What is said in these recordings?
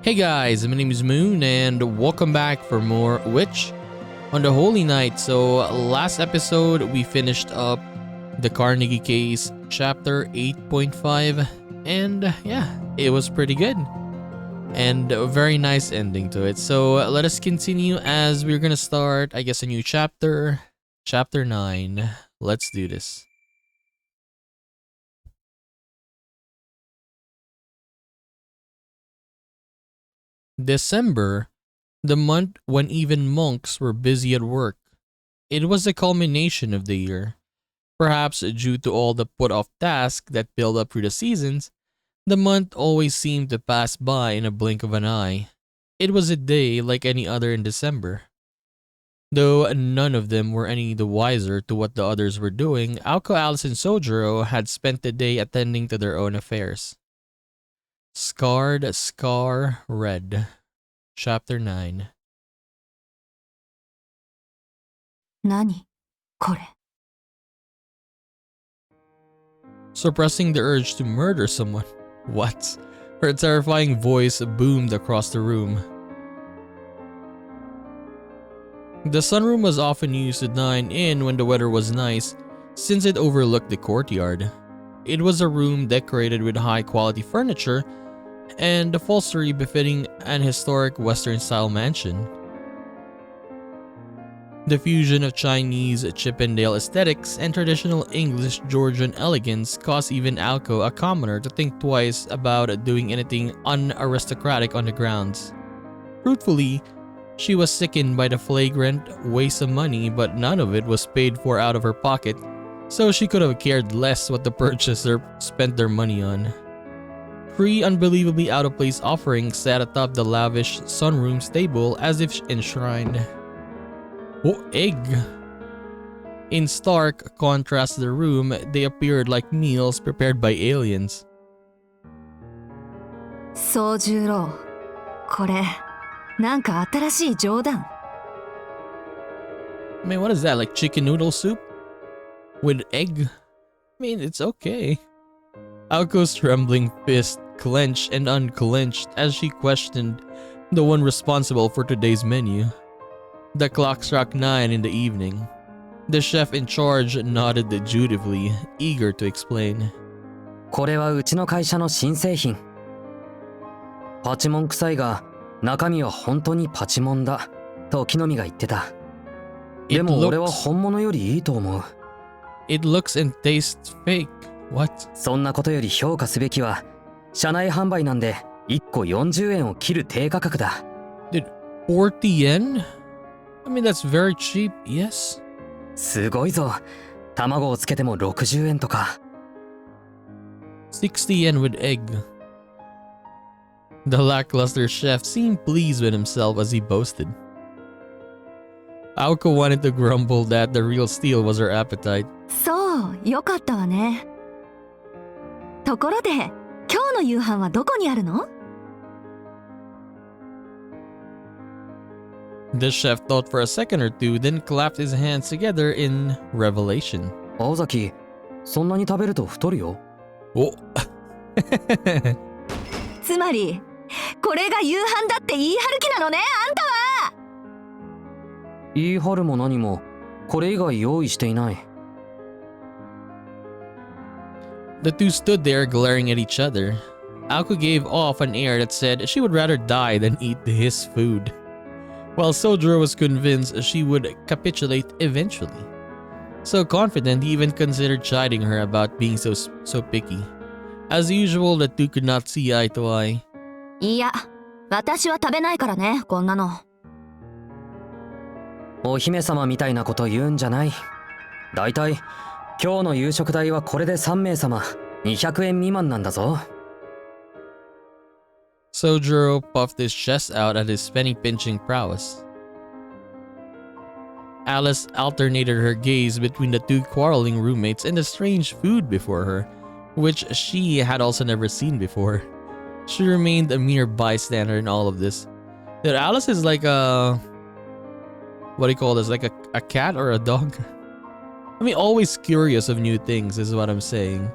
Hey guys, my name is Moon and welcome back for more Witch on the Holy Night. So last episode we finished up the Carnegie case chapter 8.5 and yeah, it was pretty good and a very nice ending to it. So let us continue as we're gonna start, I guess, a new chapter, chapter 9. Let's do this. December, the month when even monks were busy at work. It was the culmination of the year. Perhaps due to all the put-off tasks that build up through the seasons, the month always seemed to pass by in a blink of an eye. It was a day like any other in December. Though none of them were any the wiser to what the others were doing, Aoko, Alice, and Sojiro had spent the day attending to their own affairs. Scarred Scar Red, Chapter 9. 何これ Suppressing the urge to murder someone. What? Her terrifying voice boomed across the room. The sunroom was often used to dine in when the weather was nice, since it overlooked the courtyard. It was a room decorated with high-quality furniture and upholstery befitting an historic Western-style mansion. The fusion of Chinese Chippendale aesthetics and traditional English Georgian elegance caused even Aoko, a commoner, to think twice about doing anything unaristocratic on the grounds. Truthfully, she was sickened by the flagrant waste of money, but none of it was paid for out of her pocket, so she could have cared less what the purchaser spent their money on. 3 unbelievably out-of-place offerings sat atop the lavish sunroom's table as if enshrined. Oh, egg! In stark contrast to the room, they appeared like meals prepared by aliens. 宗十郎これなんか新しい冗談 Man, what is that, like chicken noodle soup? With egg? I mean, it's okay. Aoko's trembling fist clenched and unclenched as she questioned the one responsible for today's menu. The clock struck 9 in the evening. The chef in charge nodded dutifully, eager to explain. これはうちの会社の新製品。パチモン臭いが中身は本当にパチモンだと木の実が言ってた。でも俺は本物よりいいと思う。It looks and tastes fake. What? そんなことより評価すべきは社内販売なんで1個40円を切る低価格だ。Did 40 yen? I mean, that's very cheap, yes? すごいぞ。卵をつけても60円とか。60 yen with egg. The lackluster chef seemed pleased with himself as he boasted. Aoko wanted to grumble that the real steal was her appetite. そう、よかったわね。ところで、今日の夕飯はどこにあるの The chef thought for a second or two, then clapped his hands together in revelation. 青崎、そんなに食べると太るよ。Oh. つまり、これが夕飯だって言い張る気なのね、あんたは言い張るも何も、これ以外用意していない。The two stood there glaring at each other. Aoko gave off an air that said she would rather die than eat his food, while Sojiro was convinced she would capitulate eventually. So confident, he even considered chiding her about being so picky. As usual, the two could not see eye to eye. いや、私は食べないからね、こんなの。お姫様みたいなこと言うんじゃない。だいたい今日の夕食代はこれで3名様200円未満なんだぞ。Sojiro puffed his chest out at his penny-pinching prowess. Alice alternated her gaze between the two quarreling roommates and the strange food before her, which she had also never seen before. She remained a mere bystander in all of this. That Alice is like a... what do you call this? Like a cat or a dog? I mean, always curious of new things is what I'm saying.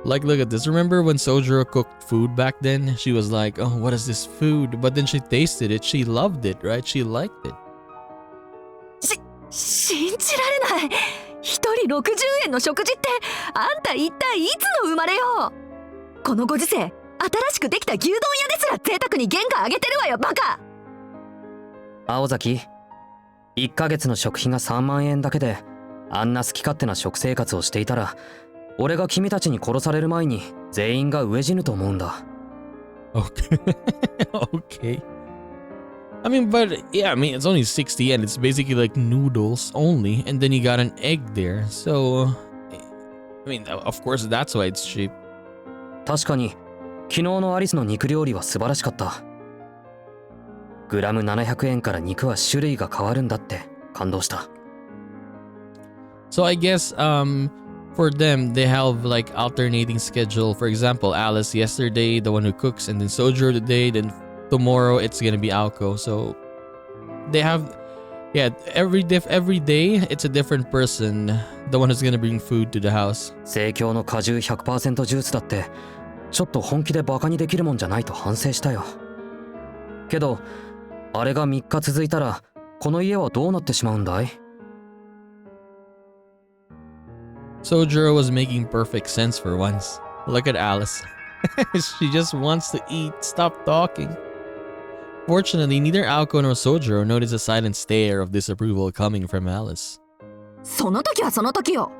Like, look at this. Remember when Sojiro cooked food back then? She was like, oh, what is this food? But then she tasted it. She loved it, right? She liked it. 信じられない。一人60円の食事ってあんた一体いつの生まれよ。このご時世、新しくできた牛丼屋ですら贅沢に原価上げてるわよ、バカ。青崎、1ヶ月の食費が3万円だけであんな好き勝手な食生活をしていたら、俺が君たちに殺される前に全員が飢え死ぬと思うんだ。Okay. Okay. I mean, but yeah, I mean, it's only 60 yen. It's basically like noodles only, and then you got an egg there. So, I mean, of course, that's why it's cheap. 確かに、昨日のアリスの肉料理は素晴らしかった。グラム700円から肉は種類が変わるんだって感動した。So I guess, for them, they have like alternating schedule. For example, Alice yesterday, the one who cooks, and then Sojiro today, then tomorrow it's gonna be Aoko. So they have, yeah, every day it's a different person, the one who's gonna bring food to the house. 生協の果汁 100% ジュースだってちょっと本気でバカにできるもんじゃないと反省したよ。けどあれが3日続いたらこの家はどうなってしまうんだい？ Sojiro was making perfect sense for once. Look at Alice. She just wants to eat. Stop talking. Fortunately, neither Aoko nor Sojiro noticed a silent stare of disapproval coming from Alice. その時はその時よ。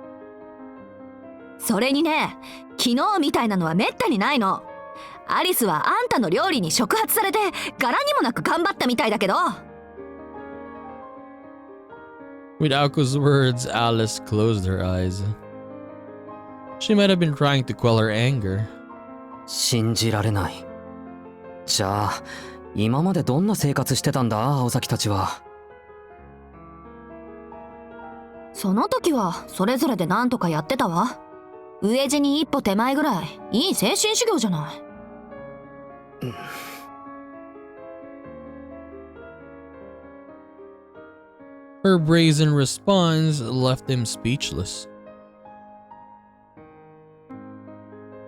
それにね、昨日みたいなのはめったにないの。アリスはあんたの料理に触発されて柄にもなく頑張ったみたいだけど。With Aoko's words, Alice closed her eyes. She might have been trying to quell her anger. 信じられない。じゃあ今までどんな生活してたんだ、青崎たちは。その時はそれぞれで何とかやってたわ。飢え死に一歩手前ぐらいいい精神修行じゃない。Her brazen response left him speechless.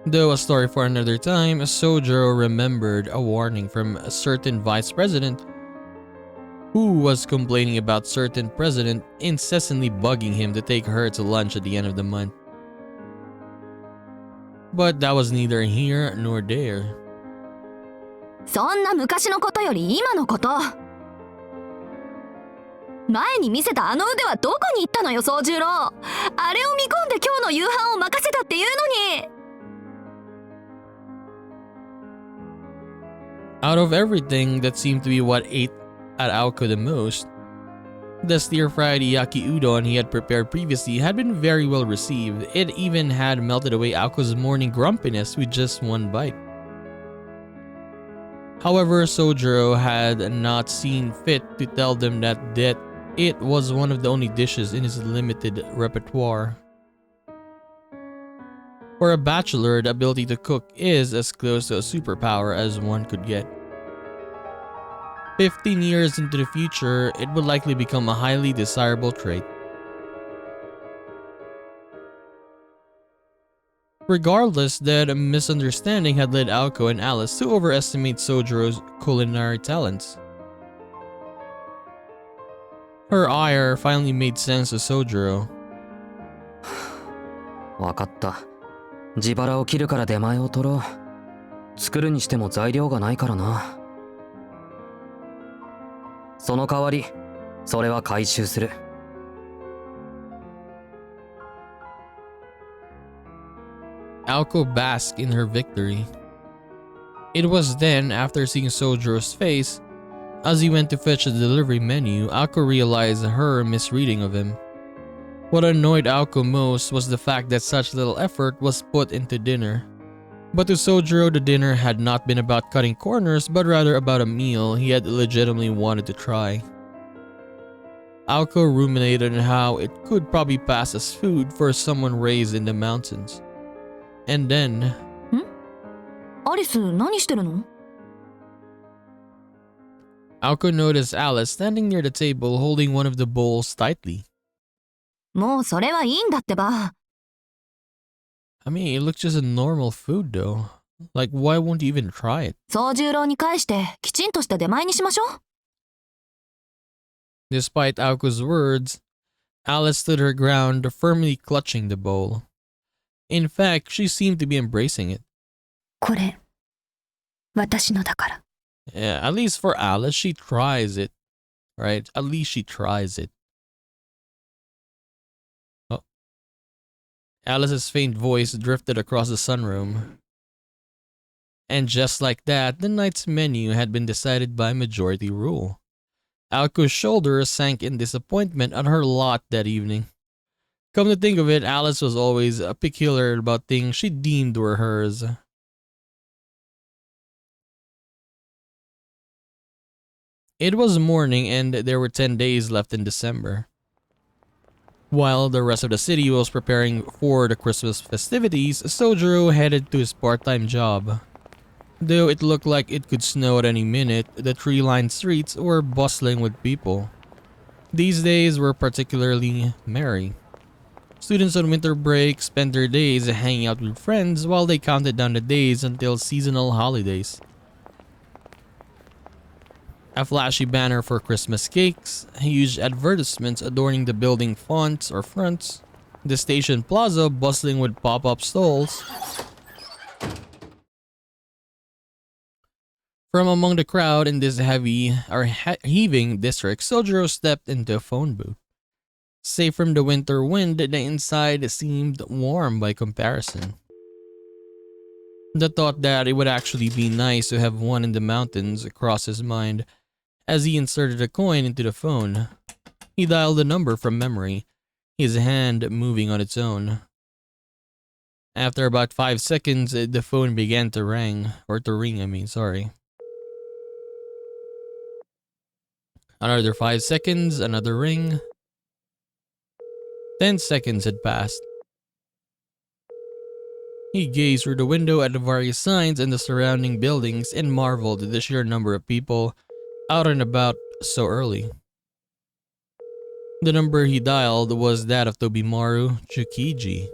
Though a story for another time, Sojiro remembered a warning from a certain vice president who was complaining about certain president incessantly bugging him to take her to lunch at the end of the month. But that was neither here nor there. そんな昔のことより今のこと。前に見せたあの腕はどこに行ったのよ、宗十郎。あれを見込んで今日の夕飯を任せたっていうのに。Out of everything, that seemed to be what ate at Aoko the most. The stir-fried yaki udon he had prepared previously had been very well received. It even had melted away Aoko's morning grumpiness with just one bite. However, Sojiro had not seen fit to tell them that it was one of the only dishes in his limited repertoire. For a bachelor, the ability to cook is as close to a superpower as one could get. 15 years into the future, it would likely become a highly desirable trait. Regardless, that misunderstanding had led Aoko and Alice to overestimate Sojiro's culinary talents. Her ire finally made sense to Sojiro. わかった。自腹を切るから出前を取ろう。作るにしても材料がないからな。その代わり、それは回収する。Aoko basked in her victory. It was then, after seeing Sojiro's face, as he went to fetch the delivery menu, Aoko realized her misreading of him. What annoyed Aoko most was the fact that such little effort was put into dinner. But to Sojiro, the dinner had not been about cutting corners, but rather about a meal he had legitimately wanted to try. Aoko ruminated on how it could probably pass as food for someone raised in the mountains. And then... アリス、何してるの? Aoko noticed Alice standing near the table holding one of the bowls tightly. もうそれはいいんだってば。I mean, it looks just a normal food though. Like, why won't you even try it? 宗十郎に返してきちんとした出前にしましょう。 Despite Aoko's words, Alice stood her ground, firmly clutching the bowl. In fact, she seemed to be embracing it. これ、私のだから。 Yeah, at least for Alice, she tries it. Right? At least she tries it. Oh. Alice's faint voice drifted across the sunroom. And just like that, the night's menu had been decided by majority rule. Aoko's shoulders sank in disappointment at her lot that evening. Come to think of it, Alice was always peculiar about things she deemed were hers. It was morning and there were 10 days left in December. While the rest of the city was preparing for the Christmas festivities, Sojiro headed to his part-time job. Though it looked like it could snow at any minute, the tree-lined streets were bustling with people. These days were particularly merry. Students on winter break spent their days hanging out with friends while they counted down the days until seasonal holidays. A flashy banner for Christmas cakes, huge advertisements adorning the building fonts or fronts, the station plaza bustling with pop-up stalls. From among the crowd in this heaving district, Sojiro stepped into a phone booth. Safe from the winter wind, the inside seemed warm by comparison. The thought that it would actually be nice to have one in the mountains crossed his mind as he inserted a coin into the phone. He dialed the number from memory, his hand moving on its own. After about 5 seconds, the phone began to ring. Another 5 seconds, another ring. 10 seconds had passed. He gazed through the window at the various signs and the surrounding buildings and marveled at the sheer number of people out and about so early. The number he dialed was that of Tobimaru Tsukiji.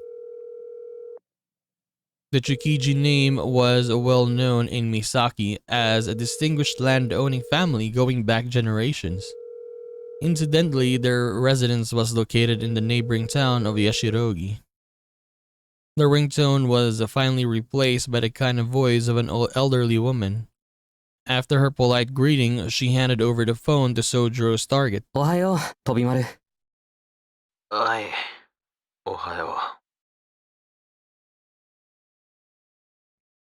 The Tsukiji name was well known in Misaki as a distinguished land-owning family going back generations. Incidentally, their residence was located in the neighboring town of Yashirogi. The ringtone was finally replaced by the kind of voice of an elderly woman. After her polite greeting, she handed over the phone to Sojiro's target. Ohayo, Tobimaru. Ai, ohayo.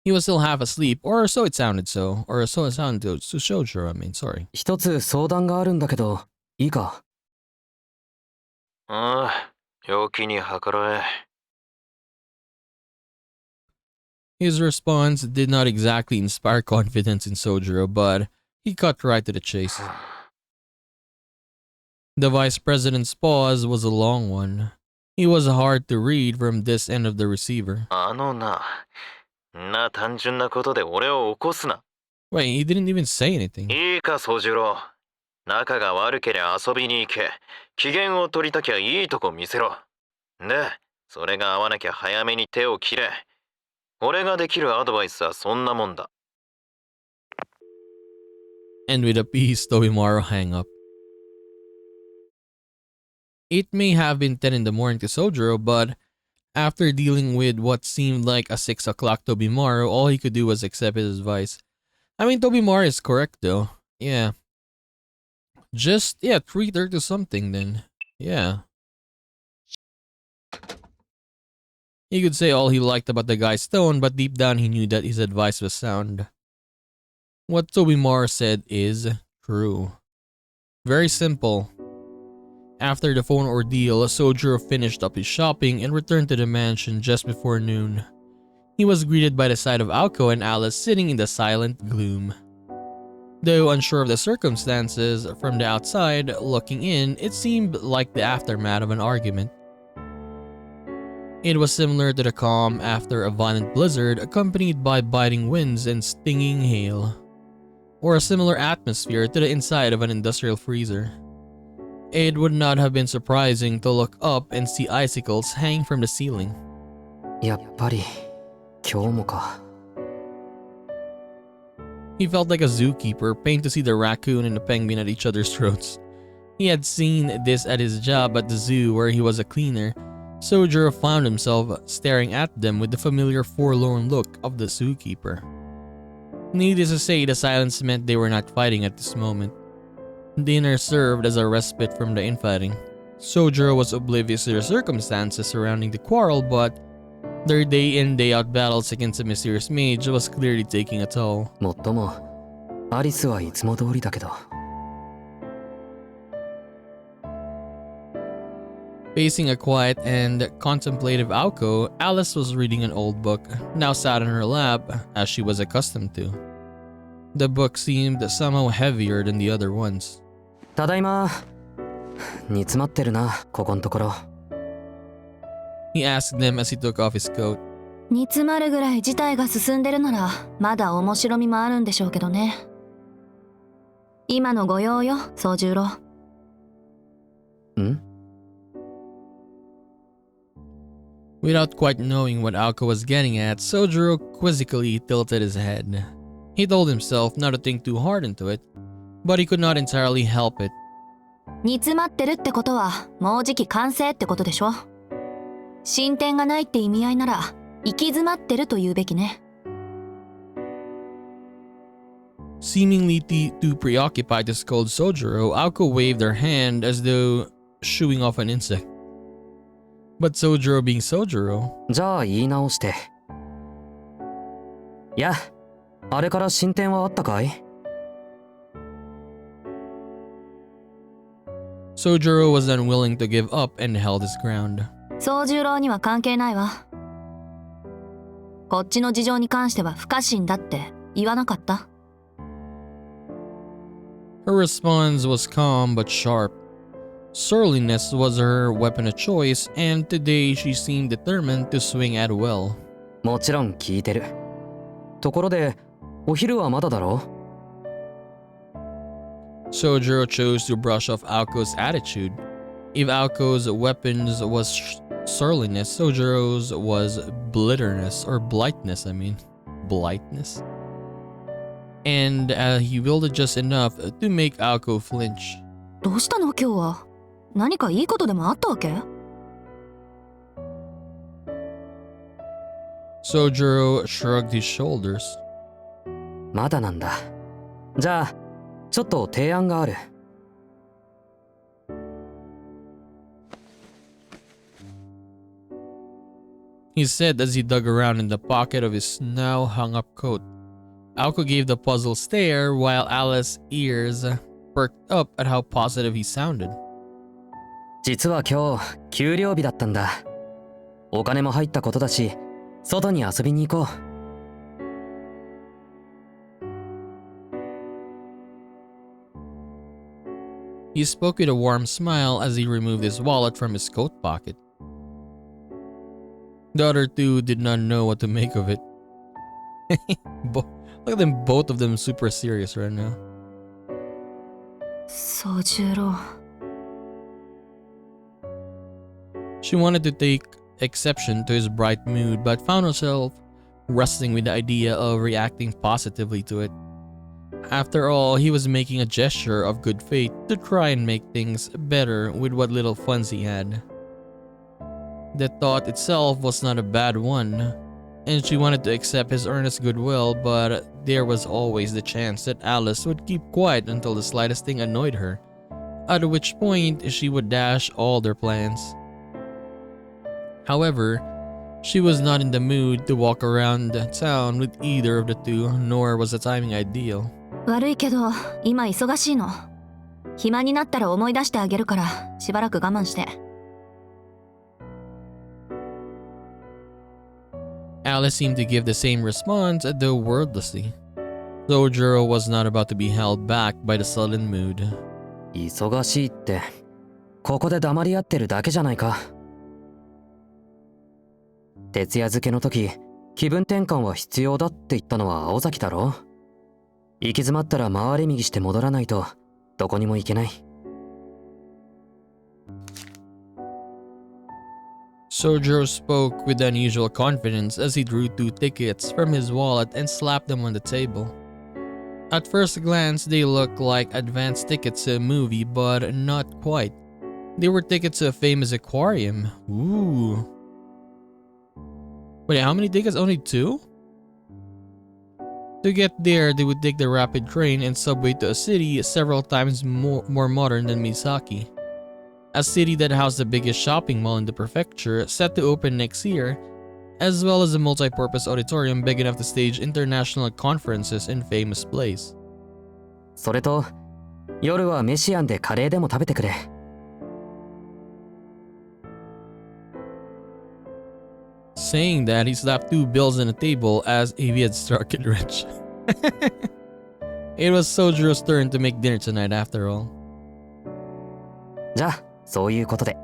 He was still half asleep, or so it sounded to Sojiro, sorry. 一つ相談があるんだけど、いいか? ああ、陽気に計らえ。His response did not exactly inspire confidence in Sojiro, but he cut right to the chase. The vice president's pause was a long one. He was hard to read from this end of the receiver. 単純なことで俺を起こすな。Wait, he didn't even say anything. いいか、宗次郎。仲が悪けりゃ遊びに行け。機嫌を取りたきゃいいとこ見せろ。で、それが合わなきゃ早めに手を切れ。俺ができるアドバイスはそんなもんだ。And with a piece, Tobimaru hang up. It may have been 10 in the morning to Sojiro, but after dealing with what seemed like a 6 o'clock Tobimaru, all he could do was accept his advice. I mean, Tobimaru is correct though. Yeah. Treat her to something then. Yeah. He could say all he liked about the guy's tone, but deep down he knew that his advice was sound. What Tobimaru said is true. Very simple. After the phone ordeal, Sojiro finished up his shopping and returned to the mansion just before noon. He was greeted by the sight of Aoko and Alice sitting in the silent gloom. Though unsure of the circumstances, from the outside, looking in, it seemed like the aftermath of an argument. It was similar to the calm after a violent blizzard accompanied by biting winds and stinging hail. Or a similar atmosphere to the inside of an industrial freezer. It would not have been surprising to look up and see icicles hang from the ceiling. やっぱり今日もか。 He felt like a zookeeper, pained to see the raccoon and the penguin at each other's throats. He had seen this at his job at the zoo where he was a cleaner. Sojiro found himself staring at them with the familiar forlorn look of the zookeeper. Needless to say, the silence meant they were not fighting at this moment. Dinner served as a respite from the infighting. Sojiro was oblivious to the circumstances surrounding the quarrel, but their day in day out battles against a mysterious mage was clearly taking a toll. もっともアリスはいつも通りだけど。 Facing a quiet and contemplative Aoko, Alice was reading an old book, now sat on her lap as she was accustomed to. The book seemed somehow heavier than the other ones. ただいま。煮詰まってるな、ここんところ。 He asked them as he took off his coat. 煮詰まるぐらい事態が進んでるならまだ面白みもあるんでしょうけどね。今のご用よ、宗十郎。ん？ Without quite knowing what Aoko was getting at, Sojiro quizzically tilted his head. He told himself not to think too hard into it, but he could not entirely help it. 煮詰まってるってことはもうじき完成ってことでしょ。進展がないって意味合いなら行き詰まってると言うべきね。Seemingly too preoccupied to scold Sojiro, Aoko waved her hand as though shooing off an insect. But Sojiro being Sojiro... じゃあ言い直して。いや、あれから進展はあったかい？ Sojiro was unwilling to give up and held his ground. 宗十郎には関係ないわ。こっちの事情に関しては不可侵だって言わなかった？ Her response was calm but sharp. Surliness was her weapon of choice, and today she seemed determined to swing at will. もちろん聞いてる。ところで、お昼はまだだろ？ Sojiro chose to brush off Aoko's attitude. If Aoko's weapons was surliness, Sojiro's was blitterness, or blightness, Blightness. And he willed it just enough to make Aoko flinch. どうしたの今日は？何かいいことでもあったわけ？ Sojiro shrugged his shoulders. まだなんだ。じゃあ、ちょっと提案がある。He said as he dug around in the pocket of his now hung-up coat. Aoko gave the puzzled stare while Alice's ears perked up at how positive he sounded. 実は今日、給料日だったんだ。お金も入ったことだし、外に遊びに行こう。He spoke with a warm smile as he removed his wallet from his coat pocket. The other two did not know what to make of it. Look at them, both of them super serious right now. 宗十郎。 She wanted to take exception to his bright mood, but found herself wrestling with the idea of reacting positively to it. After all, he was making a gesture of good faith to try and make things better with what little funds he had. The thought itself was not a bad one, and she wanted to accept his earnest goodwill, but there was always the chance that Alice would keep quiet until the slightest thing annoyed her, at which point she would dash all their plans. However, she was not in the mood to walk around town with either of the two, nor was the timing ideal. 悪いけど今忙しいの。暇になったら思い出してあげるからしばらく我慢して。 Alice seemed to give the same response, though wordlessly. Sojiro was not about to be held back by the sullen mood. 忙しいって、ここで黙り合ってるだけじゃないか。徹夜漬けの時、気分転換は必要だって言ったのは青崎だろ。行き詰まったら回り右して戻らないとどこにも行けない。Sojiro spoke with unusual confidence as he drew 2 tickets from his wallet and slapped them on the table. At first glance, they looked like advance tickets to a movie, but not quite. They were tickets to a famous aquarium. Ooh. Wait, how many tickets? Only 2? To get there, they would take the rapid train and subway to a city several times more modern than Misaki. A city that housed the biggest shopping mall in the prefecture, set to open next year, as well as a multi-purpose auditorium big enough to stage international conferences in famous place. それと、夜はメシアンでカレーでも食べてくれ。Saying that, he slapped 2 bills on the table as if he had struck it rich. It was Sojiro's turn to make dinner tonight after all. じゃあ、そういうことで。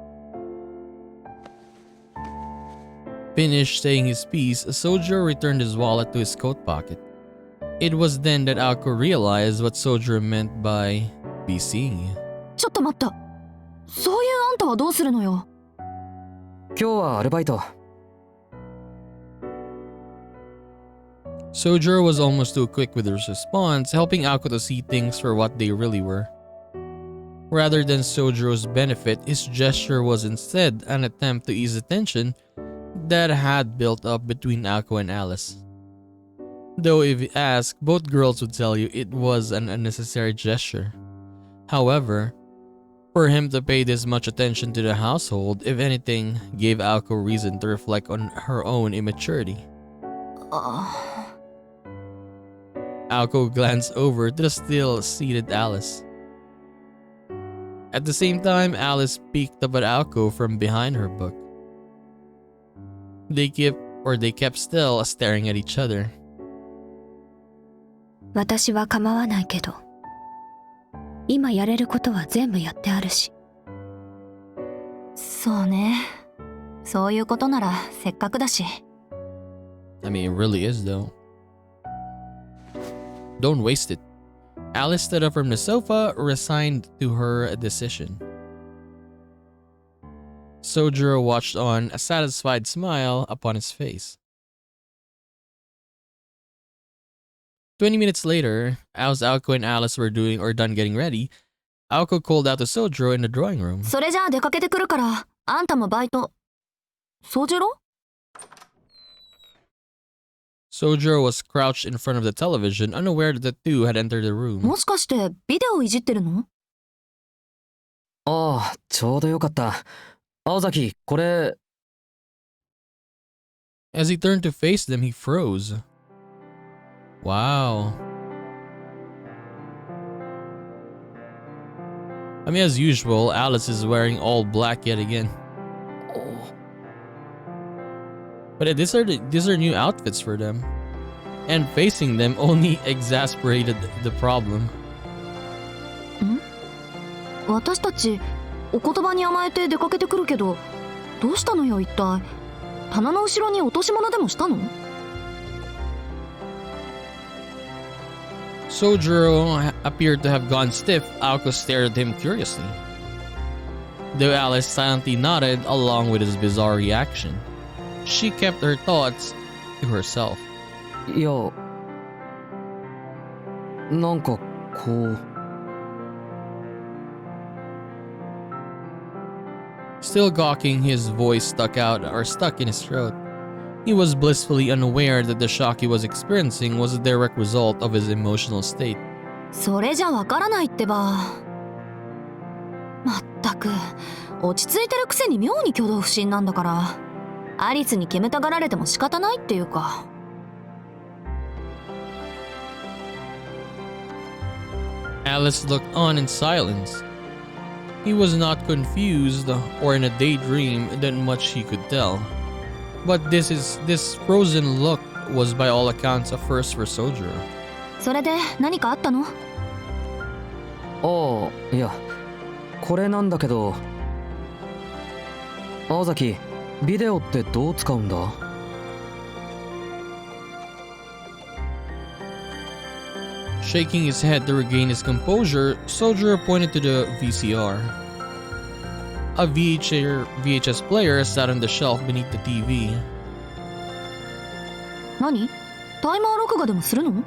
Finished saying his piece, Sojiro returned his wallet to his coat pocket. It was then that Aoko realized what Sojiro meant by be seeing you. ちょっと待った。そういうあんたはどうするのよ。今日はアルバイト。Sojiro was almost too quick with his response, helping Aoko to see things for what they really were. Rather than Sojiro's benefit, his gesture was instead an attempt to ease the tension that had built up between Aoko and Alice. Though if you ask, both girls would tell you it was an unnecessary gesture. However, for him to pay this much attention to the household, if anything, gave Aoko reason to reflect on her own immaturity. Aoko glanced over to the still-seated Alice. At the same time, Alice peeked up at Aoko from behind her book. They kept still, staring at each other. 私は構わないけど、今やれることは全部やってあるし。そうね。そういうことならせっかくだし。I mean, it really is though. Don't waste it. Alice stood up from the sofa, resigned to her decision. Sojiro watched on, a satisfied smile upon his face. 20 minutes later, as Aoko and Alice were done getting ready, Aoko called out to Sojiro in the drawing room. それじゃあ出かけてくるから、あんたもバイト。Sojiro? Sojiro was crouched in front of the television, unaware that the two had entered the room. もしかしてビデオいじってるの？ああ、ちょうどよかった。青崎、これ。As he turned to face them, he froze. Wow. I mean, as usual, Alice is wearing all black yet again. But these are new outfits for them. And facing them only exasperated the problem. 私たちお言葉に甘えて出かけてくるけど、どうしたのよ一体。棚の後ろに落とし物でもしたの？ Sojiro appeared to have gone stiff. Aoko stared at him curiously, though Alice silently nodded along with his bizarre reaction. She kept her thoughts to herself. いや、なんかこう。Still gawking, his voice stuck in his throat. He was blissfully unaware that the shock he was experiencing was a direct result of his emotional state. それじゃわからないってば。まったく、落ち着いてるくせに妙に挙動不審なんだから。アリスに煙たがられても仕方ないっていうか。Alice looked on in silence. He was not confused or in a daydream that much he could tell. But this frozen look was by all accounts a first for Sojiro. それで何かあったの？ああ、いや、これなんだけど。青崎、ビデオってどう使うんだ？Shaking his head to regain his composure, Sojiro pointed to the VCR. A VHS player sat on the shelf beneath the TV. 何？タイマー録画でもするの？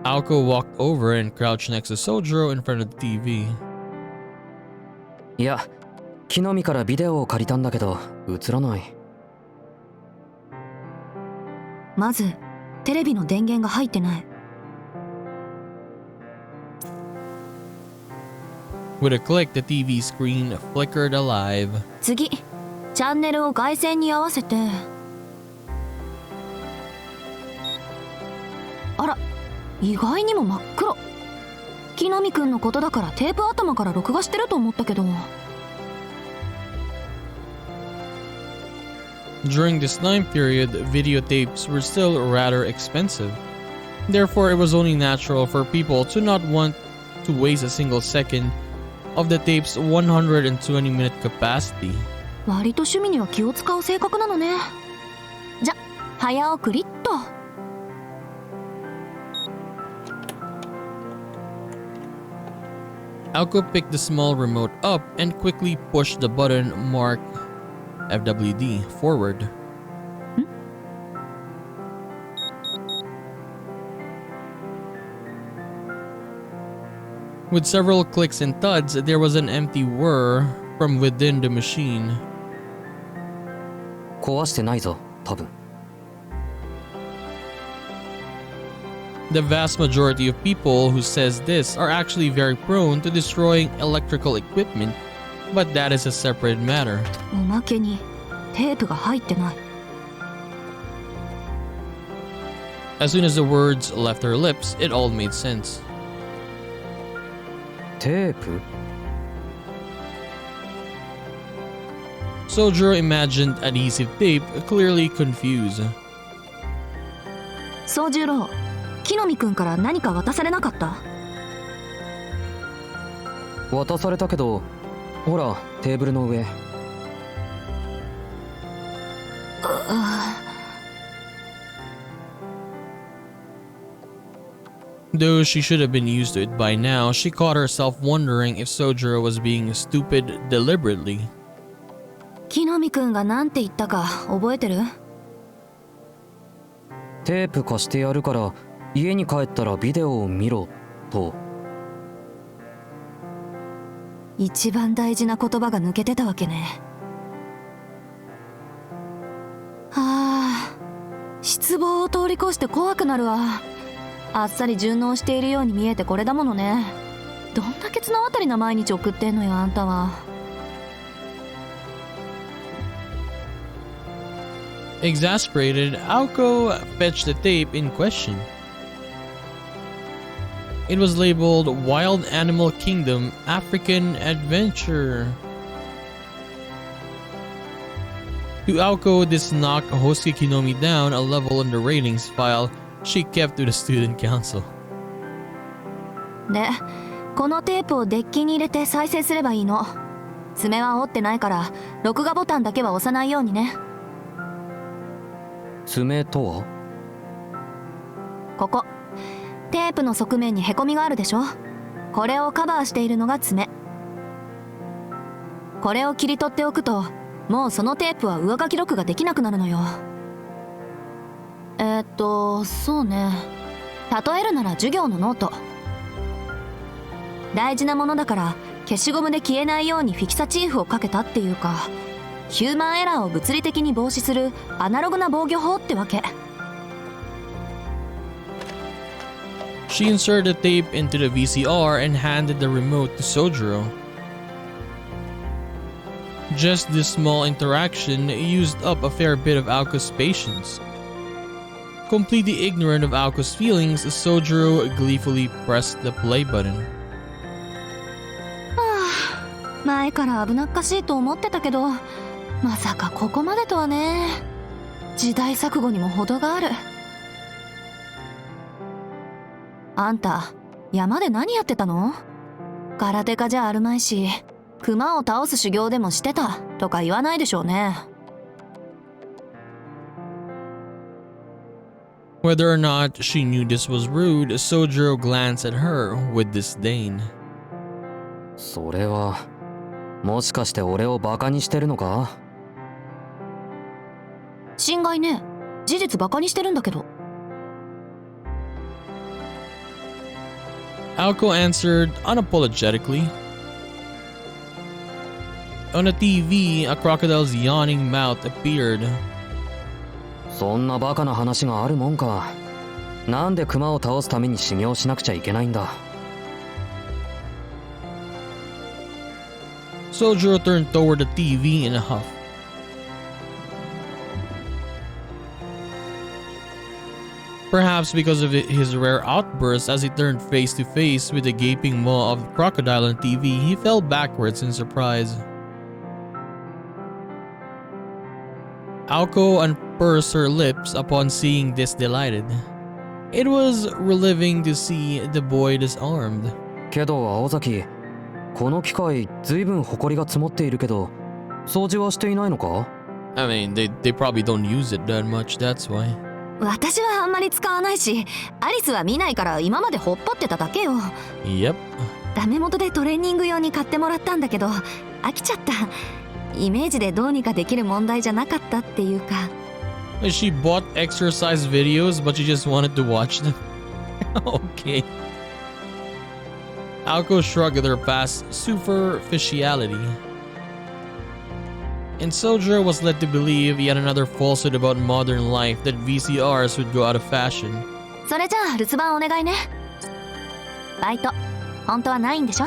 Aoko walked over and crouched next to Sojiro in front of the TV. いや、木の実からビデオを借りたんだけど映らない。まずテレビの電源が入ってない。With a click, the TV screen flickered alive. 次、チャンネルを外線に合わせて。あら、意外にも真っ黒。木の実くんのことだからテープ頭から録画してると思ったけど。During this time period, videotapes were still rather expensive. Therefore, it was only natural for people to not want to waste a single second of the tape's 120-minute capacity. 割と趣味には気を使う性格なのね。じゃ、早送りっと。Aoko picked the small remote up and quickly pushed the button marked FWD forward. With several clicks and thuds, there was an empty whir from within the machine. 壊してないぞ、多分。The vast majority of people who says this are actually very prone to destroying electrical equipment, but that is a separate matter. おまけにテープが入ってない。As soon as the words left her lips, it all made sense. テープ？ Sojiro imagined adhesive tape, clearly confused. 宗十郎、木の実くんから何か渡されなかった？渡されたけど、ほら、テーブルの上。Though she should have been used to it by now, she caught herself wondering if Sojiro was being stupid deliberately. 木の実くんが何て言ったか覚えてる？テープ貸してやるから家に帰ったらビデオを見ろと。一番大事な言葉が抜けてたわけね。はあ、失望を通り越して怖くなるわ。あっさり順応しているように見えてこれだものね。どんだけ綱渡りな毎日送ってんのよ、あんたは。Exasperated, Aoko fetched the tape in question. It was labeled Wild Animal Kingdom African Adventure. To Aoko, this knocked Hosuke Kinomi down a level on the ratings file she kept to the student council. で、このテープをデッキに入れて再生すればいいの。爪は折ってないから録画ボタンだけは押さないようにね。爪とは？ここテープの側面にへこみがあるでしょ。これをカバーしているのが爪。これを切り取っておくともうそのテープは上書き録画できなくなるのよ。そうね、例えるなら授業のノート。大事なものだから消しゴムで消えないようにフィキサチーフをかけたっていうか、ヒューマンエラーを物理的に防止するアナログな防御法ってわけ。She inserted the tape into the VCR and handed the remote to Sojiro. Just this small interaction used up a fair bit of Aoko's patience. Completely ignorant of Aoko's feelings, Sojiro gleefully pressed the play button. はあ、前から危なっかしいと思ってたけど、まさかここまでとはね。時代錯誤にも程がある。あんた、山で何やってたの？空手家じゃあるまいし、熊を倒す修行でもしてたとか言わないでしょうね。Whether or not she knew this was rude, Sojiro glanced at her with disdain. それはもしかして俺をバカにしてるのか？心外ね。事実バカにしてるんだけど。Alco answered unapologetically. On the TV, a crocodile's yawning mouth appeared. そんなバカな話があるもんか。なんでクマを倒すために修行しなくちゃいけないんだ。Sojiro turned toward the TV in a huff. Perhaps because of his rare outburst as he turned face to face with the gaping maw of the crocodile on TV, he fell backwards in surprise. Aoko unpursed her lips upon seeing this delighted. It was relieving to see the boy disarmed. けど青崎、この機械ずいぶん埃が積もっているけど、掃除はしていないのか？ I mean, they probably don't use it that much, that's why. 私はあんまり使わないし、アリスは見ないから今までほっぽってただけよ。Yep. ダメ元でトレーニング用に買ってもらったんだけど、飽きちゃった。イメージでどうにかできる問題じゃなかったっていうか。She bought exercise videos, but she just wanted to watch them. Okay. Aoko shrugged at her past superficiality. And Sojiro was led to believe yet another falsehood about modern life that VCRs would go out of fashion. それじゃあ留守番お願いね。バイト、本当はないんでしょ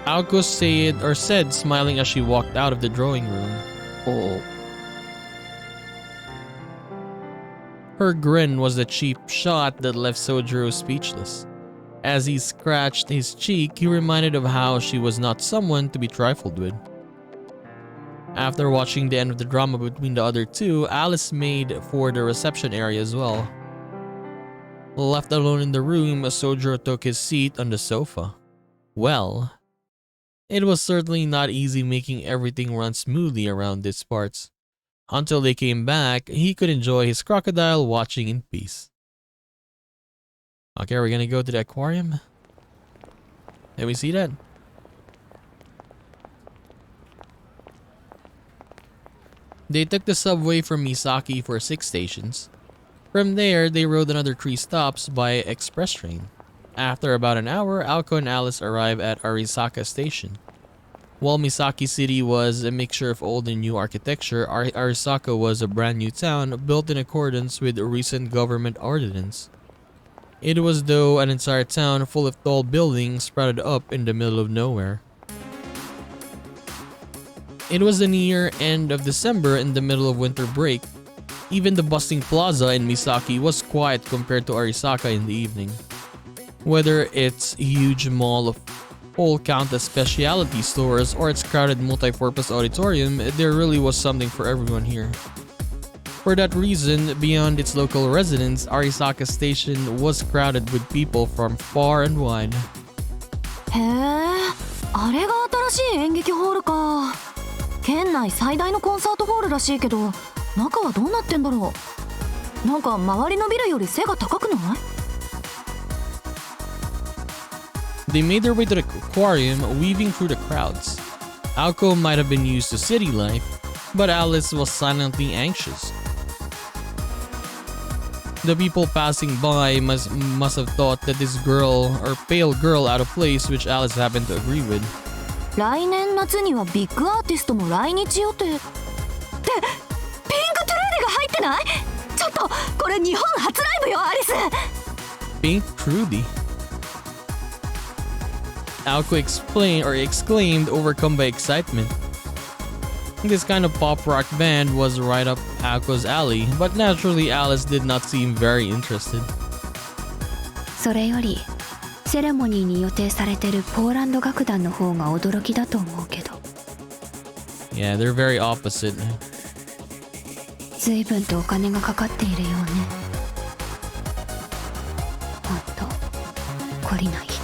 ？Aoko said, smiling as she walked out of the drawing room. Oh. Her grin was the cheap shot that left Sojiro speechless. As he scratched his cheek, he reminded of how she was not someone to be trifled with. After watching the end of the drama between the other two, Alice made for the reception area as well. Left alone in the room, Sojiro took his seat on the sofa. Well, it was certainly not easy making everything run smoothly around these parts. Until they came back, he could enjoy his crocodile watching in peace. Okay, are we gonna go to the aquarium? Let me see that. They took the subway from Misaki for 6 stations. From there, they rode another 3 stops by express train. After about an hour, Aoko and Alice arrived at Arisaka Station. While Misaki City was a mixture of old and new architecture, Arisaka was a brand new town built in accordance with a recent government ordinance. It was though an entire town full of tall buildings sprouted up in the middle of nowhere. It was the near end of December in the middle of winter break. Even the bustling plaza in Misaki was quiet compared to Arisaka in the evening. Whether its huge mall of all countless specialty stores or its crowded multi-purpose auditorium, there really was something for everyone here. For that reason, beyond its local residents, Arisaka Station was crowded with people from far and wide. へえ、あれが新しい演劇ホールか。県内最大のコンサートホールらしいけど、中はどうなってんだろう。なんか周りのビルより背が高くない？ They made their way to the aquarium, weaving through the crowds. Aoko might have been used to city life, but Alice was silently anxious. The people passing by must have thought that this girl or pale girl out of place, which Alice happened to agree with. 来年夏にはビッグアーティストも来日予定。って、ピンクトゥルーデが入ってない？ちょっと、これ日本初ライブよ、アリス。Pink Trudy. Aoko exclaimed, overcome by excitement. This kind of pop rock band was right up Aoko's alley, but naturally Alice did not seem very interested. それよりセレモニーに予定されてるポーランド楽団の方が驚きだと思うけど。Yeah, they're very opposite. 随分とお金がかかっているようね。ほんと懲りない人。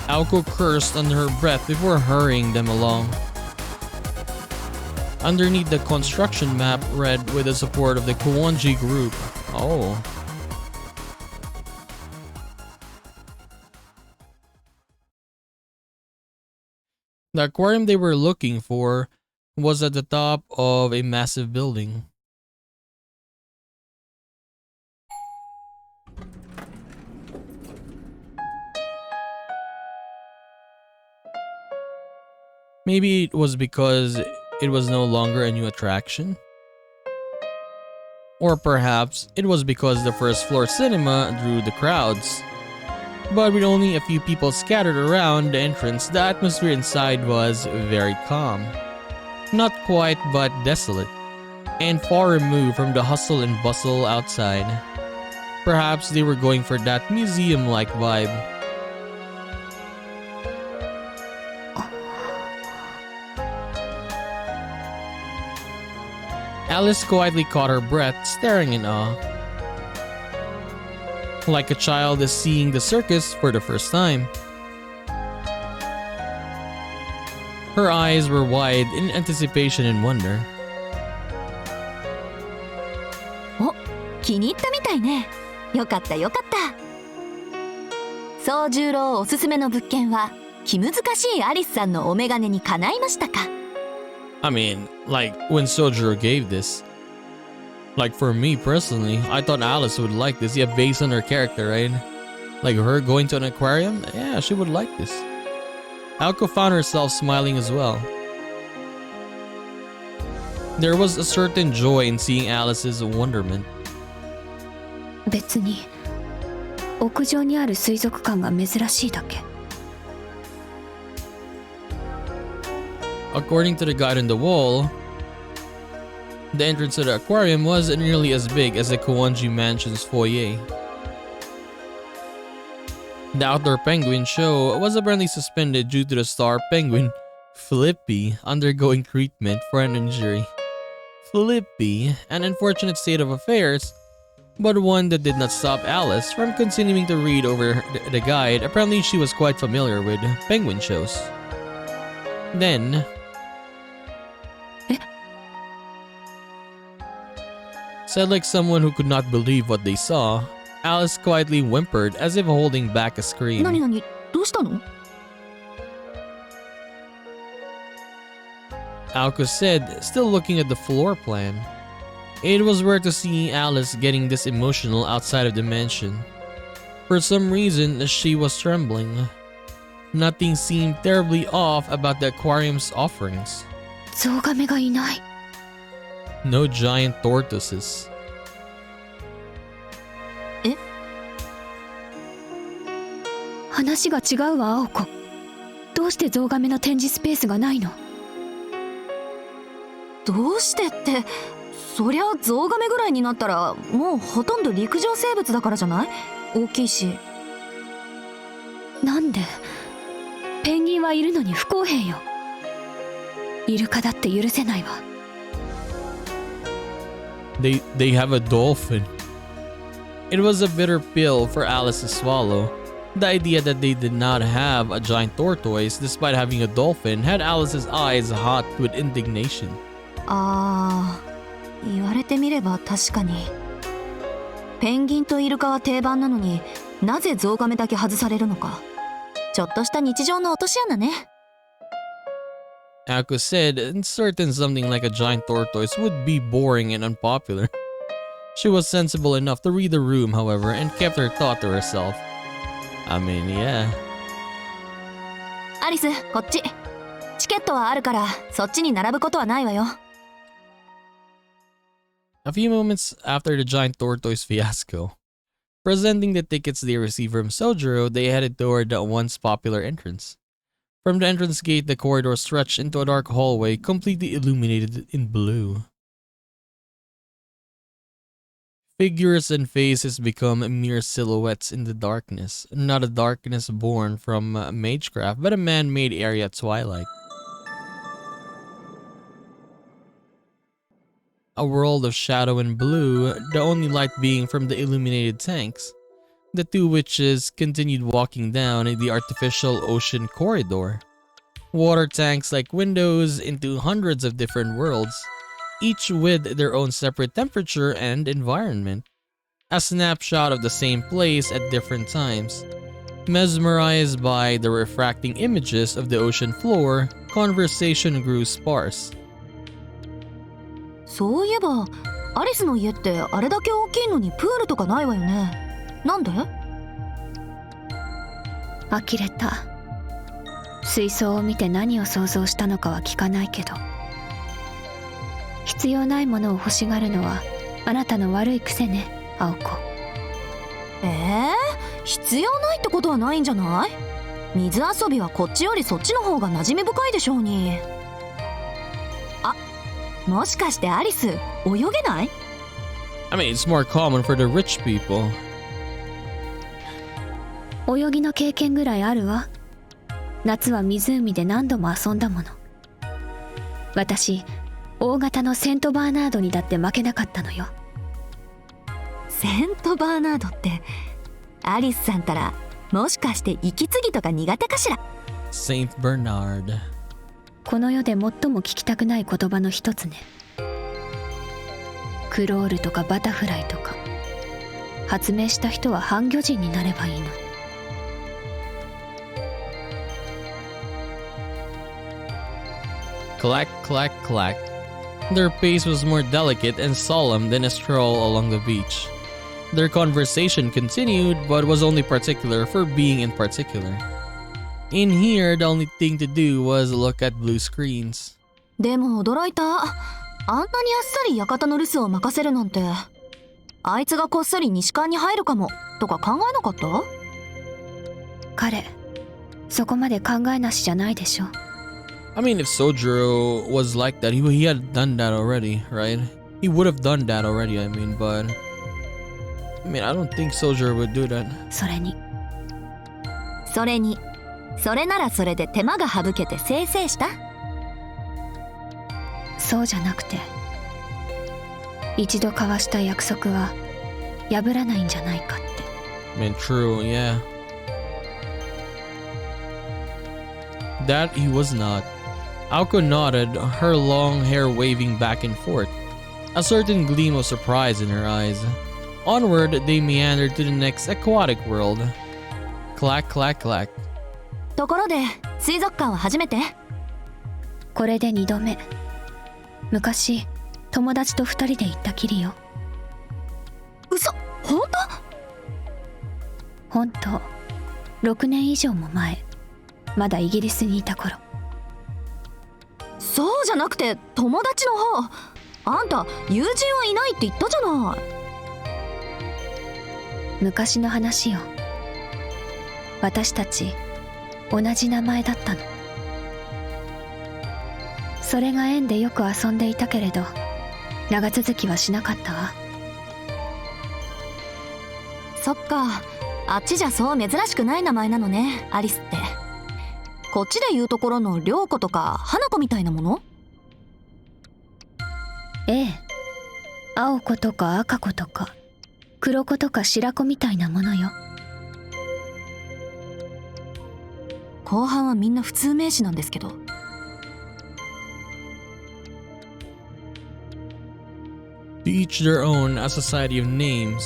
Aoko cursed under her breath before hurrying them along. Underneath the construction map read with the support of the Kuwanji group. Oh. The aquarium they were looking for was at the top of a massive building. Maybe it was because it was no longer a new attraction? Or perhaps it was because the first floor cinema drew the crowds. But with only a few people scattered around the entrance, the atmosphere inside was very calm. Not quite, but desolate, and far removed from the hustle and bustle outside. Perhaps they were going for that museum-like vibe. Alice quietly caught her breath, staring in awe. Like a child is seeing the circus for the first time. Her eyes were wide in anticipation and wonder. お、気に入ったみたいね。よかったよかった。宗十郎おすすめの物件は気難しいアリスさんのお眼鏡にかないましたか？ I mean, like when Sojiro gave this. Like for me personally, I thought Alice would like this. Yeah, based on her character, right? Like her going to an aquarium? Yeah, she would like this. Aoko found herself smiling as well. There was a certain joy in seeing Alice's wonderment. 別に屋上にある水族館が珍しいだけ。According to the guide on the wall, the entrance to the aquarium was nearly as big as the Kawanji Mansion's foyer. The outdoor penguin show was apparently suspended due to the star penguin, Flippy, undergoing treatment for an injury. Flippy, an unfortunate state of affairs, but one that did not stop Alice from continuing to read over the guide. Apparently she was quite familiar with penguin shows. Then, said like someone who could not believe what they saw, Alice quietly whimpered as if holding back a scream. 何何？どうしたの？ Aoko said, still looking at the floor plan. It was rare to see Alice getting this emotional outside of the mansion. For some reason, she was trembling. Nothing seemed terribly off about the aquarium's offerings. ゾウガメがいない。 No giant tortoises. え？話が違うわ、青子。どうしてゾウガメの展示スペースがないの？どうしてって、そりゃゾウガメぐらいになったらもうほとんど陸上生物だからじゃない？大きいし。なんで？ペンギンはいるのに不公平よ。イルカだって許せないわ。They have a dolphin. It was a bitter pill for Alice to swallow. The idea that they did not have a giant tortoise despite having a dolphin had Alice's eyes hot with indignation. ああ、言われてみれば確かに。ペンギンとイルカは定番なのになぜゾウガメだけ外されるのか。ちょっとした日常の落とし穴ね。Aoko said, certain something like a giant tortoise would be boring and unpopular. She was sensible enough to read the room, however, and kept her thought to herself. I mean, yeah. アリス、こっち。チケットはあるからそっちに並ぶことはないわよ。A few moments after the giant tortoise fiasco, presenting the tickets they received from Sojiro, they headed toward the once popular entrance. From the entrance gate, the corridor stretched into a dark hallway completely illuminated in blue. Figures and faces become mere silhouettes in the darkness, not a darkness born from magecraft, but a man-made area at twilight. A world of shadow and blue, the only light being from the illuminated tanks. The two witches continued walking down the artificial ocean corridor. Water tanks like windows into hundreds of different worlds, each with their own separate temperature and environment. A snapshot of the same place at different times. Mesmerized by the refracting images of the ocean floor, conversation grew sparse. そういえばアリスの家ってあれだけ大きいのにプールとかないわよね。なんで？呆れた。水槽を見て何を想像したのかは聞かないけど、必要ないものを欲しがるのはあなたの悪い癖ね、青子。必要ないってことはないんじゃない？水遊びはこっちよりそっちの方が馴染み深いでしょうに。あ、もしかしてアリス泳げない？ I mean, it's more common for the rich people. 泳ぎの経験ぐらいあるわ。夏は湖で何度も遊んだもの。私、大型のセントバーナードにだって負けなかったのよ。セントバーナードってアリスさんたらもしかして息継ぎとか苦手かしら？ Saint Bernard. この世で最も聞きたくない言葉の一つね。クロールとかバタフライとか発明した人は半魚人になればいいのに。Clack, clack, clack. Their pace was more delicate and solemn than a stroll along the beach. Their conversation continued, but was only particular for being in particular. In here, the only thing to do was look at blue screens. でも驚いた。あんなにあっさり館の留守を任せるなんて。あいつがこっそり西館に入るかもとか考えなかった？彼、そこまで考えなしじゃないでしょ。I mean, if Sojiro was like that, he had done that already, right? He would have done that already, I mean, but... I mean, I don't think Sojiro would do that. それに、それならそれで手間が省けてせいせいした？そうじゃなくて、一度交わした約束は破らないんじゃないかって。I mean, true, yeah. That he was not. Aoko nodded, her long hair waving back and forth, a certain gleam of surprise in her eyes. Onward, they meandered to the next aquatic world. Clack, clack, clack. ところで水族館は初めて？これで2度目。昔、友達と2人で行ったきりよ。嘘、本当？ほんと、6年以上も前、まだイギリスにいた頃。そうじゃなくて友達の方。あんた友人はいないって言ったじゃない。昔の話よ。私たち同じ名前だったの。それが縁でよく遊んでいたけれど、長続きはしなかったわ。そっか、あっちじゃそう珍しくない名前なのね、アリスって。こっちで言うところの涼子とか花子みたいなもの？ええ、青子とか赤子とか黒子とか白子みたいなものよ。後半はみんな普通名詞なんですけど。To each their own, a society of names.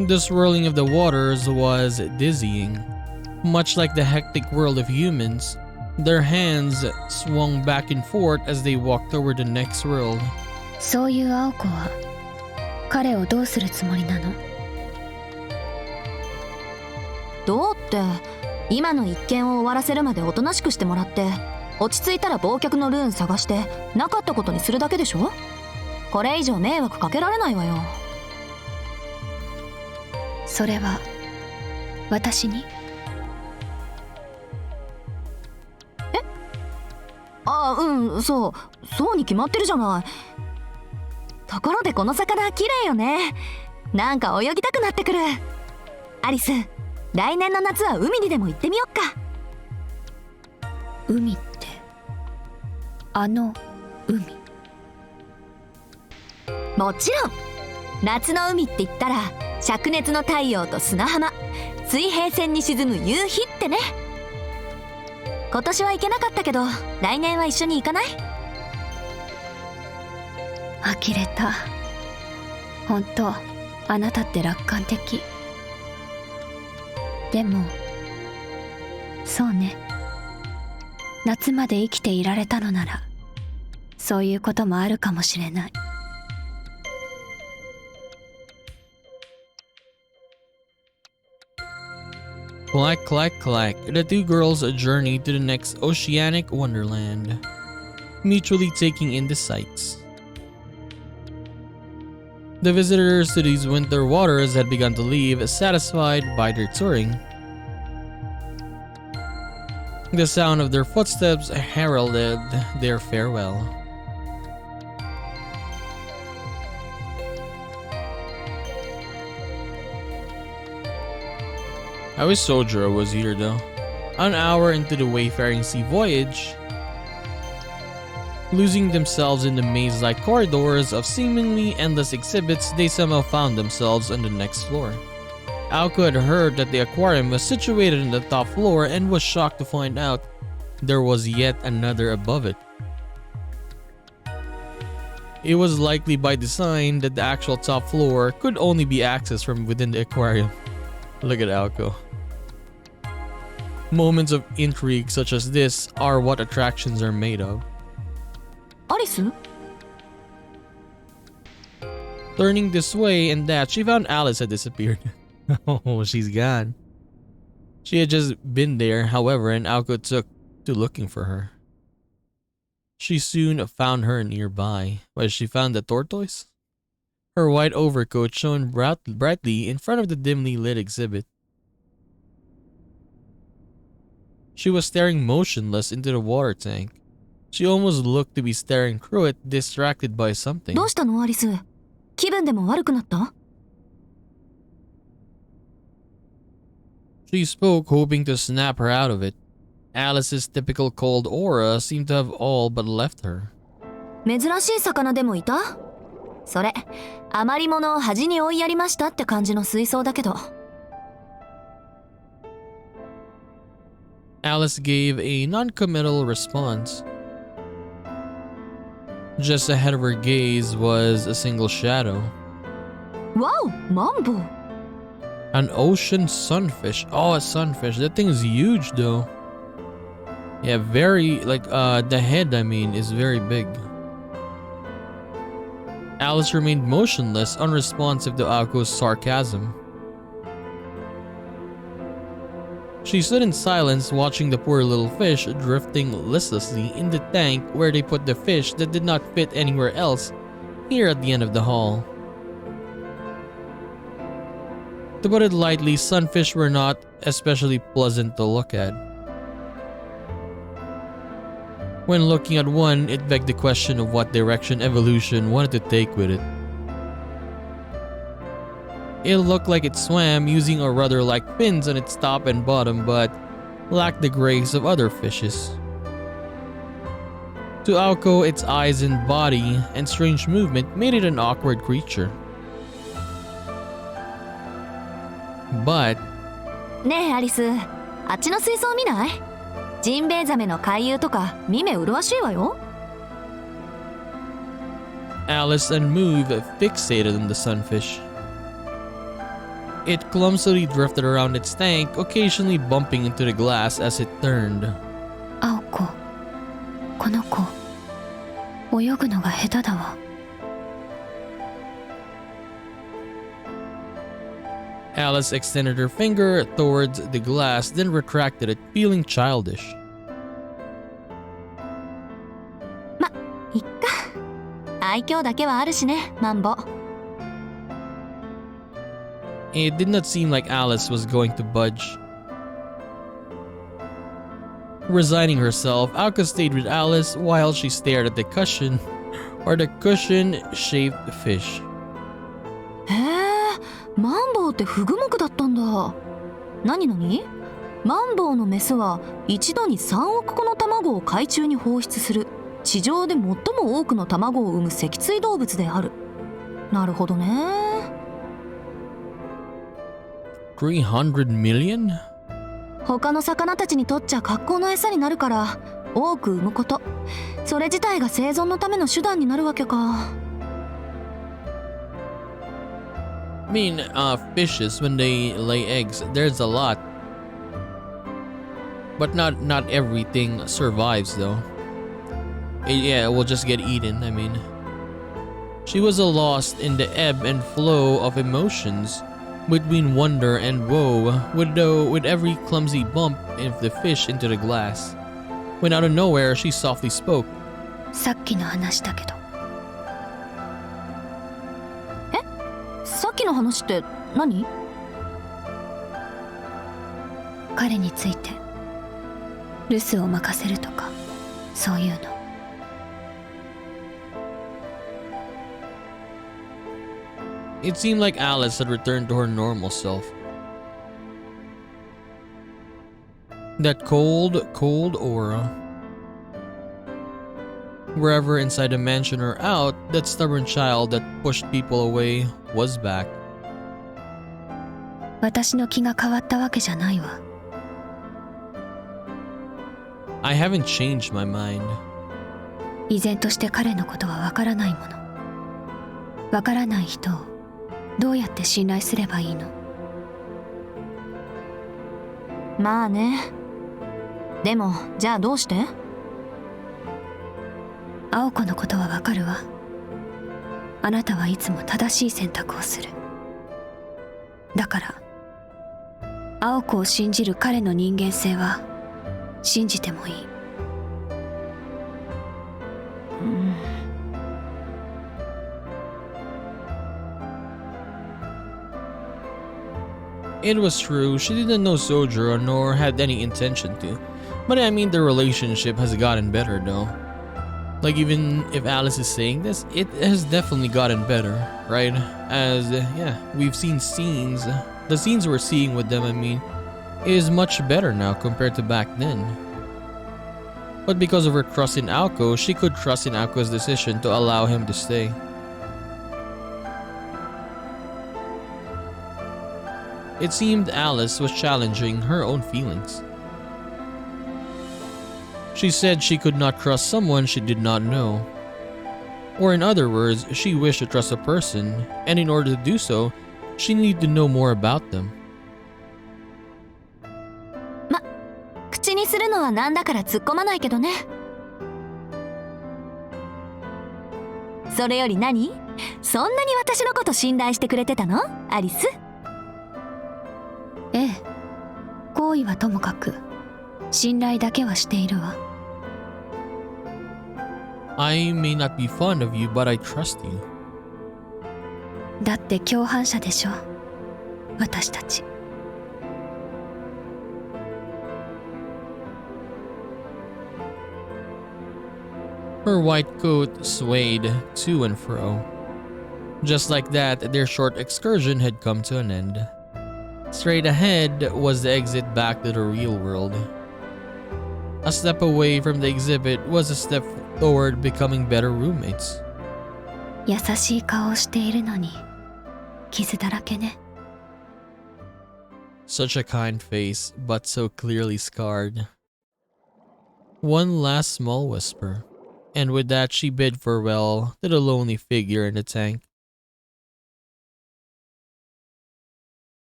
The swirling of the waters was dizzying. Much like the hectic world of humans, their hands swung back and forth as they walked toward the next world. そういう青子は彼をどうするつもりなの？どうって今の一件を終わらせるまでおとなしくしてもらって、落ち着いたら忘却のルーン探してなかったことにするだけでしょ？これ以上迷惑かけられないわよ。それは私に？そうに決まってるじゃない。ところでこの魚綺麗よね。なんか泳ぎたくなってくる。アリス、来年の夏は海にでも行ってみよっか。海ってあの海？もちろん。夏の海って言ったら灼熱の太陽と砂浜、水平線に沈む夕日ってね。今年は行けなかったけど来年は一緒に行かない？呆れた。本当、あなたって楽観的。でもそうね、夏まで生きていられたのならそういうこともあるかもしれない。Clack, clack, clack. The two girls journey to the next oceanic wonderland, mutually taking in the sights. The visitors to these winter waters had begun to leave, satisfied by their touring. The sound of their footsteps heralded their farewell. I wish Sojiro was here though. An hour into the wayfaring sea voyage, losing themselves in the maze-like corridors of seemingly endless exhibits, they somehow found themselves on the next floor. Aoko had heard that the aquarium was situated on the top floor and was shocked to find out there was yet another above it. It was likely by design that the actual top floor could only be accessed from within the aquarium. Look at Aoko. Moments of intrigue such as this are what attractions are made of. アリス？ Turning this way and that, she found Alice had disappeared. Oh, she's gone. She had just been there, however, and Aoko took to looking for her. She soon found her nearby, where she found the tortoise. Her white overcoat shone brightly in front of the dimly lit exhibit. She was staring motionless into the water tank. She almost looked to be staring through it, distracted by something. どうしたのアリス？気分でも悪くなった？ She spoke, hoping to snap her out of it. Alice's typical cold aura seemed to have all but left her. 珍しい魚でもいた？それ、余り物を端に追いやりましたって感じの水槽だけど。Alice gave a non-committal response. Just ahead of her gaze was a single shadow. わお、マンボウ。 An ocean sunfish. Oh, a sunfish. That thing is huge though. Yeah, very, like, the head, I mean, is very big. Alice remained motionless, unresponsive to Aoko's sarcasm. She stood in silence, watching the poor little fish drifting listlessly in the tank where they put the fish that did not fit anywhere else, here at the end of the hall. To put it lightly, sunfish were not especially pleasant to look at. When looking at one, it begged the question of what direction evolution wanted to take with it. It looked like it swam using a rudder-like fins on its top and bottom, but lacked the grace of other fishes. To Aoko, its eyes and body and strange movement made it an awkward creature. But ねえアリス、あっちの水槽見ない？ジンベエザメの回遊とか見目麗しいわよ。 Alice unmoved, fixated on the sunfish. It clumsily drifted around its tank, occasionally bumping into the glass as it turned. 青子、この子、泳ぐのが下手だわ。Alice extended her finger towards the glass, then retracted it, feeling childish. ま、いっか。愛嬌だけはあるしね、マンボ。 It did not seem like Alice was going to budge. Resigning herself, Aoko stayed with Alice while she stared at the cushion, or the cushion-shaped fish. へえ、マンボウってフグ目だったんだ。何々？マンボウのメスは一度に3億個の卵を海中に放出する地上で最も多くの卵を産む脊椎動物である。なるほどね。 300 million? 他の魚たちにとっちゃ格好の餌になるから多く産むこと、それ自体が生存のための手段になるわけか。I mean, fishes, when they lay eggs, there's a lot. But not everything survives though. Yeah, it will just get eaten, I mean. She was lost in the ebb and flow of emotions between wonder and woe, with every clumsy bump of the fish into the glass. When out of nowhere, she softly spoke. さっきの話だけど。さっきの話って何？彼について留守を任せるとかそういうの。It seemed like Alice had returned to her normal self. That cold aura. Wherever inside the mansion or out, that stubborn child that pushed people away was back. 私の気が変わったわけじゃないわ。I haven't changed my mind. 依然として彼のことはわからないもの。わからない人をどうやって信頼すればいいの？まあね。でもじゃあどうして？青子のことはわかるわ。あなたはいつも正しい選択をする。だから青子を信じる彼の人間性は信じてもいい。It was true, she didn't know Sojiro nor had any intention to. But I mean, their relationship has gotten better though. Like, even if Alice is saying this, it has definitely gotten better, right? As, yeah, we've seen scenes. The scenes we're seeing with them, I mean, is much better now compared to back then. But because of her trust in Aoko, she could trust in Aoko's decision to allow him to stay. It seemed Alice was challenging her own feelings. She said she could not trust someone she did not know. Or in other words, she wished to trust a person, and in order to do so, she needed to know more about them. 口にするのはなんだから突っ込まないけどね。それより何？そんなに私のこと信頼してくれてたの？アリス？ええ。好意はともかく、信頼だけはしているわ。I may not be fond of you, but I trust you. だって共犯者でしょ、私たち。Her white coat swayed to and fro. Just like that, their short excursion had come to an end. Straight ahead was the exit back to the real world. A step away from the exhibit was a step toward becoming better roommates. 優しい顔をしているのに、傷だらけね。Such a kind face, but so clearly scarred. One last small whisper, and with that she bid farewell to the lonely figure in the tank.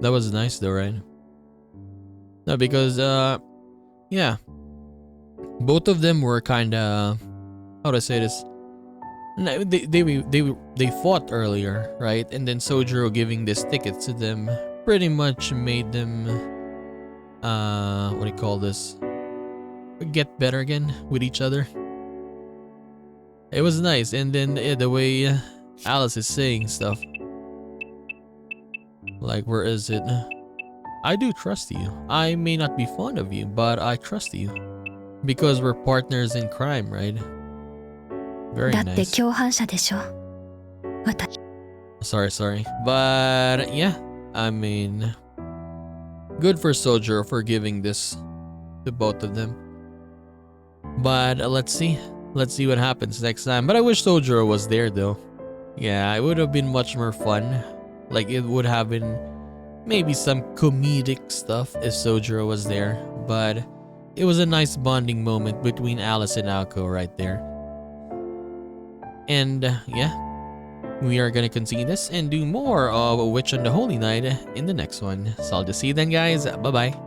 That was nice though, right? No, because yeah, both of them were kind of, how to say this? They fought earlier, right? And then Sojiro giving this ticket to them pretty much made them what do you call this? Get better again with each other. It was nice, and then the way Alice is saying stuff. Like, where is it? I do trust you. I may not be fond of you, but I trust you. Because we're partners in crime, right? Very だって nice. 共犯者でしょ、私。Sorry. But yeah, I mean, good for Sojiro for giving this to both of them. But let's see what happens next time. But I wish Sojiro was there though. Yeah, it would have been much more fun. Like it would have been maybe some comedic stuff if Sojiro was there, but it was a nice bonding moment between Alice and Aoko right there. And yeah, we are gonna continue this and do more of Witch on the Holy Night in the next one. So I'll just see you then, guys. Bye bye.